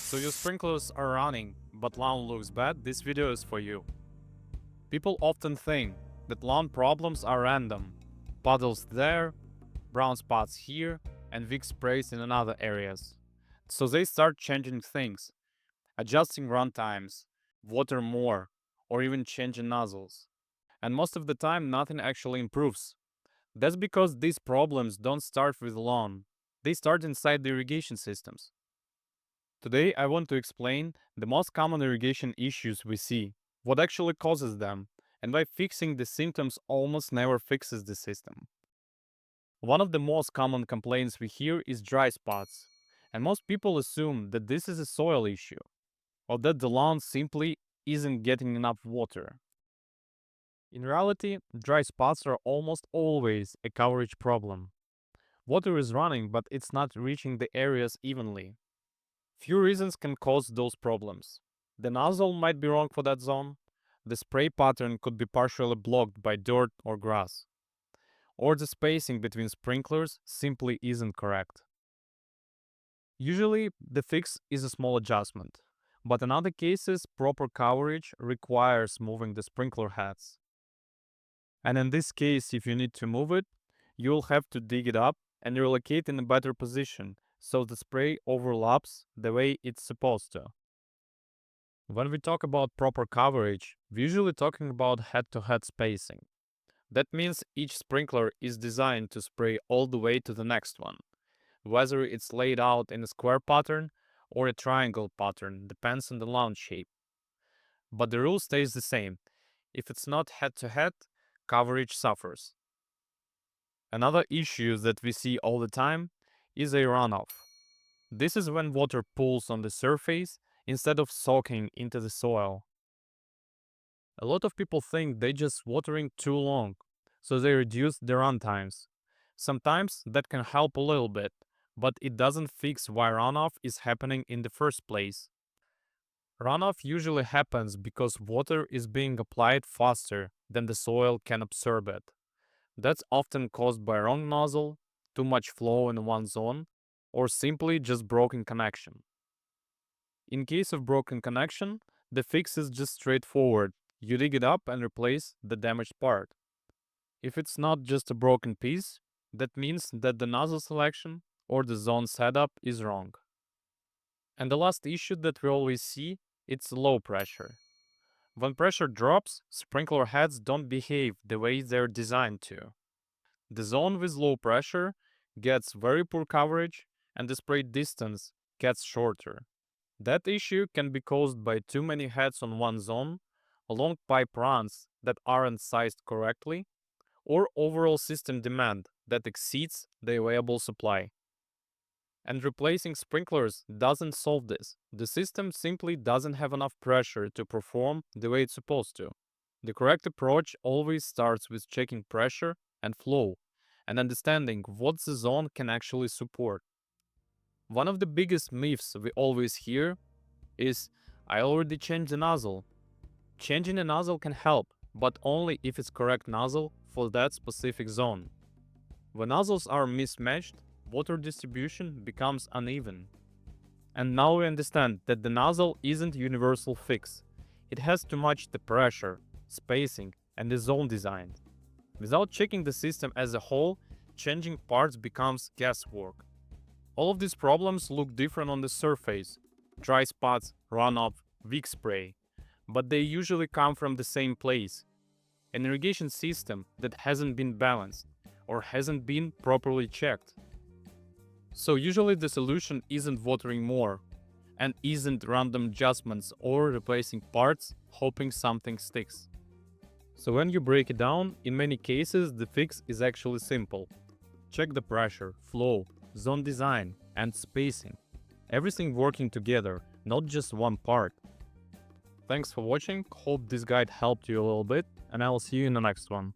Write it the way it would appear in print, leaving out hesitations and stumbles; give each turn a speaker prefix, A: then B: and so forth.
A: So your sprinklers are running, but lawn looks bad, this video is for you. People often think that lawn problems are random. Puddles there, brown spots here, and weak sprays in other areas. So they start changing things, adjusting run times, water more, or even changing nozzles. And most of the time nothing actually improves. That's because these problems don't start with the lawn. They start inside the irrigation systems. Today I want to explain the most common irrigation issues we see, what actually causes them, and why fixing the symptoms almost never fixes the system. One of the most common complaints we hear is dry spots, and most people assume that this is a soil issue, or that the lawn simply isn't getting enough water. In reality, dry spots are almost always a coverage problem. Water is running, but it's not reaching the areas evenly. Few reasons can cause those problems. The nozzle might be wrong for that zone, the spray pattern could be partially blocked by dirt or grass, or the spacing between sprinklers simply isn't correct. Usually, the fix is a small adjustment, but in other cases, proper coverage requires moving the sprinkler heads. And in this case, if you need to move it, you'll have to dig it up and relocate in a better position so the spray overlaps the way it's supposed to. When we talk about proper coverage, we're usually talking about head-to-head spacing. That means each sprinkler is designed to spray all the way to the next one. Whether it's laid out in a square pattern or a triangle pattern depends on the lawn shape. But the rule stays the same. If it's not head-to-head, coverage suffers. Another issue that we see all the time is a runoff. This is when water pools on the surface instead of soaking into the soil. A lot of people think they're just watering too long, so they reduce the run times. Sometimes that can help a little bit, but it doesn't fix why runoff is happening in the first place. Runoff usually happens because water is being applied faster than the soil can absorb it. That's often caused by wrong nozzle, too much flow in one zone, or simply just broken connection. In case of broken connection, the fix is just straightforward. You dig it up and replace the damaged part. If it's not just a broken piece, that means that the nozzle selection or the zone setup is wrong. And the last issue that we always see, it's low pressure. When pressure drops, sprinkler heads don't behave the way they're designed to. The zone with low pressure gets very poor coverage and the spray distance gets shorter. That issue can be caused by too many heads on one zone, long pipe runs that aren't sized correctly, or overall system demand that exceeds the available supply. And replacing sprinklers doesn't solve this. The system simply doesn't have enough pressure to perform the way it's supposed to. The correct approach always starts with checking pressure and flow and understanding what the zone can actually support. One of the biggest myths we always hear is, I already changed the nozzle. Changing a nozzle can help, but only if it's correct nozzle for that specific zone. When nozzles are mismatched, water distribution becomes uneven. And now we understand that the nozzle isn't a universal fix. It has to match the pressure, spacing, and the zone design. Without checking the system as a whole, changing parts becomes guesswork. All of these problems look different on the surface: dry spots, runoff, weak spray, but they usually come from the same place: an irrigation system that hasn't been balanced or hasn't been properly checked. So usually the solution isn't watering more, and isn't random adjustments or replacing parts hoping something sticks. So when you break it down, in many cases the fix is actually simple. Check the pressure, flow, zone design, and spacing. Everything working together, not just one part. Thanks for watching, hope this guide helped you a little bit, and I'll see you in the next one.